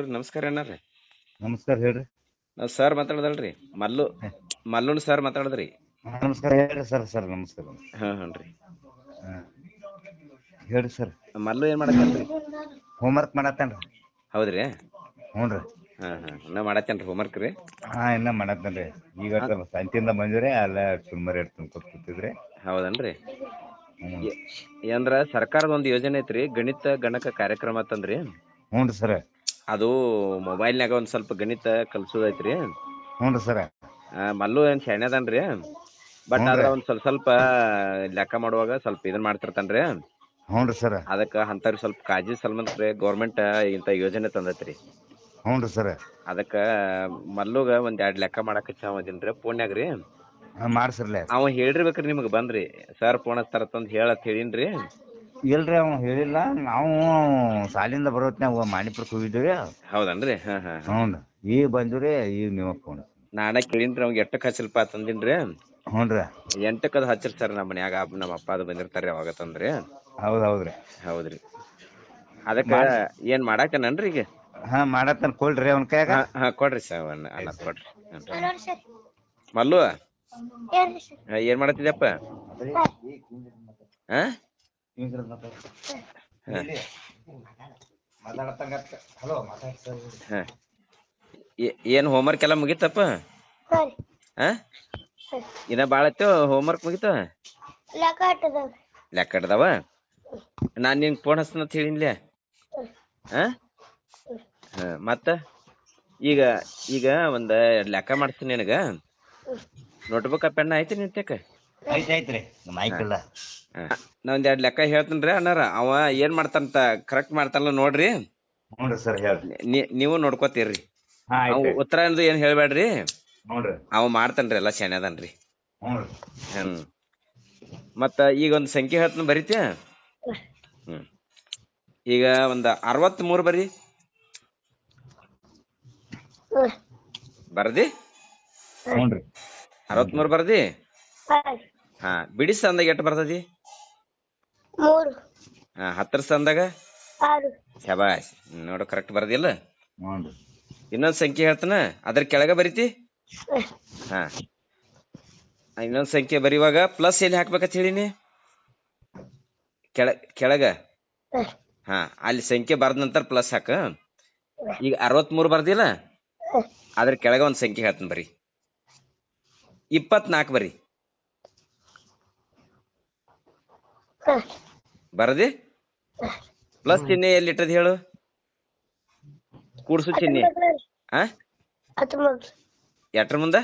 Hello ರೀ, ನಮಸ್ಕಾರ ಏನಾರ್ರಿ. ನಮಸ್ಕಾರ ಹೇಳ್ರಿ. ನಾವು ಸರ್ ಮಾತಾಡೋದಲ್ರಿ, ಮಲ್ಲುನ್ ಸರ್ ಮಾತಾಡದ್ರಿ. ನಮಸ್ಕಾರ ಹೇಳ್ರಿ ಸರ್ ನಮಸ್ಕಾರ. ಹ್ಞೂ ರೀ. ಹೇಳ್ರಿ ಸರ್. ಮಲ್ಲು ಏನ್ ಮಾಡತ್ತೇನ್ರಿ? ಹೋಮ್ವರ್ಕ್ ಮಾಡತ್ತೇನ್ರಿ. ಹೌದ್ರಿ. ಹ್ಞೂ ರೀ. ಇನ್ನ ಮಾಡತ್ತೇನ್ರಿ ಹೋಮ್ವರ್ಕ್ ರೀ? ಇನ್ನ ಮಾಡತ್ತೇನ್ರಿ. ಈಗ ಸಂತಿಯಿಂದ ಬಂದಿವ್ರಿ, ಅಲ್ಲ ಸುಮ್ಮನೆ ಇಡ್ತೀನಿ ಕೂತಿದ್ರಿ. ಹೌದನ್ರಿ. ಹ್ಞೂ ಅಂದ್ರ ಸರ್ಕಾರದ ಒಂದು ಯೋಜನೆ ಐತ್ರಿ, ಗಣಿತ ಗಣಕ ಕಾರ್ಯಕ್ರಮ ಅಂತಂದ್ರಿ. ಹ್ಞೂ ರೀ ಸರ್. ಅದು ಮೊಬೈಲ್ನಾಗ ಒಂದ್ ಸ್ವಲ್ಪ ಗಣಿತ ಕಲ್ಸೋದೈತ್ರಿ. ಹ್ಞೂ ರೀ ಸರ್. ಮಲ್ಲು ಏನ್ ಶಾಣ್ಯದನ್ರಿ, ಬಟ್ ಹ್ಞೂ ಆದ್ರ ರೀ. ಒಂದ್ ಸ್ವಲ್ಪ ಲೆಕ್ಕ ಮಾಡುವಾಗ ಸ್ವಲ್ಪ ಇದನ್ ಮಾಡ್ತಿರ್ತಾನ್ರಿ. ಹ್ಞೂ ರೀ ಸರ್. ಅದಕ್ಕ ಅಂತವ್ರಿ ಸ್ವಲ್ಪ ಕಾಳಜಿ ಸಲ್ಮಂತ್ರಿ ಗೌರ್ಮೆಂಟ್ ಇಂತ ಯೋಜನೆ ತಂದೈತ್ರಿ. ಹ್ಞೂ ರೀ ಸರ್. ಅದಕ್ಕ ಮಲ್ಲುಗ ಒಂದ್ 2 ಲೆಕ್ಕ ಮಾಡಾಕ ಹಚ್ಚಾಮದೀನ್ರಿ ಫೋನ್ಯಾಗ್ರಿ. ಮಾಡ್ಸಿರ್ಲಿ. ಅವ ಹೇಳಿರ್ಬೇಕ್ರಿ ನಿಮ್ಗ್ ಬಂದ್ರಿ, ಸರ್ ಫೋನ್ ಹಚ್ತಾರತ್ತಂದ್ ಹೇಳತ್ ಹೇಳಿನ್ರಿ. ಇಲ್ರಿ ಅವ ಹೇಳಿಲ್ಲ. ನಾವು ಸಾಲಿಂದ ಬರೋತ್ನಾಗ ಮಾಣಿಪುರಕ್ಕೆ ಹೋಗಿದ್ದೀವಿ. ಹೌದನ್ರಿ. ಹ್ಞೂ ಈಗ ಬಂದಿವ್ರಿ. ಈಗ ನೀವು ಫೋನ್. ನಾನ ಕೇಳಿನ್ರಿ ಅವ್ಗೆ ಎಷ್ಟಕ್ ಹಚ್ಚಲ್ಪ ತಂದಿನ್ರಿ. ಹ್ಞೂ ರೀ. 8ಕ್ಕದು ಹಚ್ಚಿರ್ ಸರ್, ನಮ್ಮ ಮನ್ಯಾಗ ನಮ್ಮ ಅಪ್ಪ ಅದು ಬಂದಿರ್ತಾರ್ರಿ ಅವಾಗ ತಂದ್ರಿ. ಹೌದ್ರಿ. ಹೌದ್ರಿ. ಅದಕ್ಕ ಏನ್ ಮಾಡಾಕನನ್ರಿ ಈಗ? ಮಾಡತ್ತನ್ ಕೊಡ್ರಿ ಅವ್ನ ಕೈಯಾಗ. ಕೊಡ್ರಿ ಸರ್, ಅನ್ನ ಕೊಡ್ರಿ. ಮಲ್ಲು ಏನ್ ಮಾಡತ್ತಿದ್ಯಪ್ಪ? ಏನ್ ಹೋಮ್ವರ್ಕ್ ಎಲ್ಲ ಮುಗಿತಪ್ಪ? ಇನ್ನ ಬಾಳ ಐತಿ ಹೋಮ್ವರ್ಕ್ ಮುಗಿತ? ಲೆಕ್ಕ ಇಡ್ದಾವ. ನಾನ್ ನಿಂಗ್ ಫೋನ್ ಹಚ್ತೇನೆ ಅಂತ ಹೇಳಿನ್ಲೆ. ಮತ್ತ ಈಗ ಒಂದ್ ಲೆಕ್ಕ ಮಾಡ್ತೀನಿ ನಿನಗ. ನೋಟ್ಬುಕ್ ಪೆನ್ ಐತಿ ನಿಂತಕ? ಐತ್ರಿ. ಮೈಕಿಲ್ಲ. ನಾ ಒಂದ್ 2 ಲೆಕ್ಕ ಹೇಳ್ತೇನ್ರಿ ಅಣ್ಣಾರ. ಅವ ಏನ್ ಮಾಡ್ತಾನಂತ ಕರೆಕ್ಟ್ ಮಾಡ್ತಾನಲ್ಲ ನೋಡ್ರಿ. ಹ್ಞೂ ಸರ್ ಹೇಳ್ರಿ. ನೀವು ನೋಡ್ಕೋತೀರ್ರಿ. ಅವ್ ಉತ್ತರ ಏನ್ ಹೇಳ್ಬೇಡ್ರಿ. ಅವ ಮಾಡ್ತಾನ್ರಿ, ಎಲ್ಲಾ ಶಾಣ್ಯದನ್ರಿ. ಮತ್ತ ಈಗ ಒಂದ್ ಸಂಖ್ಯೆ ಹೇಳ್ತಾನ, ಬರೀತ್ಯಾ? ಈಗ ಒಂದ್ 63 ಬರಿ. ಬರ್ದಿ? 63 ಬರ್ದಿ? ಬಿಡಿ ಸ್ಥಾನದಾಗ ಎಷ್ಟು ಬರ್ತದಿ? 3. ಹತ್ತರ ಸ್ಥಾನದಾಗ? 6. ಶಬಾಷ್, ನೋಡು ಕರೆಕ್ಟ್ ಬರ್ದಿಲ್ಲ. ಇನ್ನೊಂದ್ ಸಂಖ್ಯೆ ಹೇಳ್ತಾನ, ಅದ್ರ ಕೆಳಗ ಬರಿತಿ? ಇನ್ನೊಂದ್ ಸಂಖ್ಯೆ ಬರಿವಾಗ ಪ್ಲಸ್ ಎಲ್ಲಿ ಹಾಕ್ಬೇಕಂತ ಹೇಳಿನಿ? ಕೆಳಗ. ಅಲ್ಲಿ ಸಂಖ್ಯೆ ಬರ್ದ ನಂತರ ಪ್ಲಸ್ ಹಾಕ. ಈಗ 63 ಬರ್ದಿಲ್ಲ, ಅದ್ರ ಕೆಳಗ ಒಂದ್ ಸಂಖ್ಯೆ ಹೇಳ್ತಾನ ಬರಿ. 24 ಬರಿ. ಬರದಿ? ಪ್ಲಸ್ ಚಿಹ್ನೆ ಎಲ್ಲಿ ಇಟ್ಟದ್ ಹೇಳು? ಕೂಡ್ಸು ಚಿಹ್ನೆ. ಎಟ್ರ ಮುಂದ?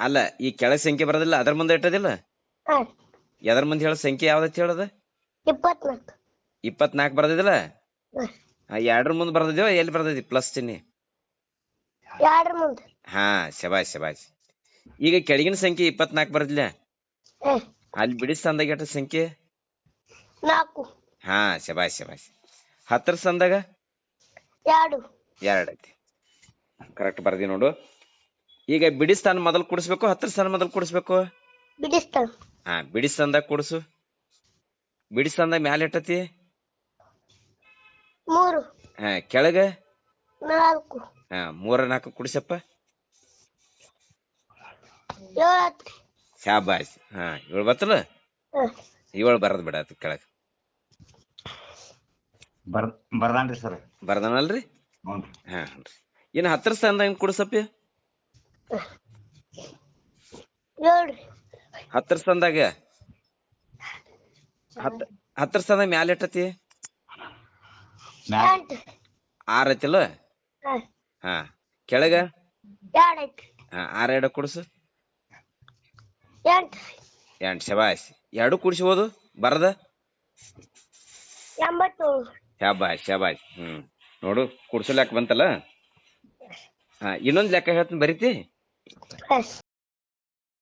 ಅಲ್ಲ, ಈ ಕೆಳಗ್ ಸಂಖ್ಯೆ ಬರೋದಿಲ್ಲ, ಅದ್ರ ಮುಂದೆ ಇಟ್ಟದಿಲ್ಲ? ಎದ್ರ ಮುಂದೆ ಹೇಳ? ಸಂಖ್ಯೆ ಯಾವ್ದೈತಿ ಹೇಳದ? 24 ಬರ್ದಿಲ್ಲ? 2 ಮುಂದೆ ಬರ್ದಿದ್ಯೋ ಎಲ್ಲಿ ಬರ್ದಿದ್ದಿ ಪ್ಲಸ್ ಚಿಹ್ನೆ? ಶಬಾಷ್. ಈಗ ಕೆಳಗಿನ ಸಂಖ್ಯೆ 24 ಬರ್ದಿಲ್ಲ? ಅಲ್ಲಿ ಬಿಡಿ ಸ್ಥಾನದಾಗ ಎಷ್ಟು ಸಂಖ್ಯೆ? 4. ಶಬಾಷ್. ಹತ್ತರ ಸ್ಥಾನದಾಗ? 2 ಐತಿ. ಕರೆಕ್ಟ್ ಬರ್ದಿ ನೋಡು. ಈಗ ಬಿಡಿ ಸ್ಥಾನ ಮೊದಲು ಕೂಡಿಸ್ಬೇಕು, ಹತ್ತರ ಸ್ಥಾನ ಮೊದಲು ಕೂಡಿಸ್ಬೇಕು? ಬಿಡಿ ಸ್ಥಾನದಾಗ ಕೂಡಿಸು. ಬಿಡಿ ಸ್ಥಾನದಾಗ ಮ್ಯಾಲ ಇಟ್ಟತಿ? 3. ಕೆಳಗ? 4. 3 4 ಕೂಡಿಸಪ್ಪ. 7. ಶಾಬಾಷ್. 7 ಬತ್ತಲ್ಲ? 7 ಬರದ್ ಬಿಡ ಅದ ಕೆಳಗ. ಬರ್ದಾನ್ರಿ ಸರ್. ಬರ್ದಾನಲ್ರಿ? ಇನ್ನು ಹತ್ತರ ಸ್ಥಾನದಾಗ ಕೂಡಿಸಪ್ಪಿ. 7. ಹತ್ತರ ಸ್ಥಾನದಾಗ? ಹತ್ತರ ಸ್ಥಾನದಾಗ ಮ್ಯಾಲ ಇಟ್ಟತಿ? 6 ಐತಿಲ್ಲ? ಕೆಳಗ? 2 ಐತಿ. 6 2 ಕೂಡಿಸು. 8. ಶಬಾಷ್. 2 ಕೂಡಿಸಿ ಓದು ಬರದ. 87. ಶಬಾಷ್. ನೋಡು ಕೂಡ್ಸು ಲೆಕ್ಕ ಬಂತಲ್ಲ. ಇನ್ನೊಂದ್ ಲೆಕ್ಕ ಹೇಳ್ತೀನಿ, ಬರೀತಿ?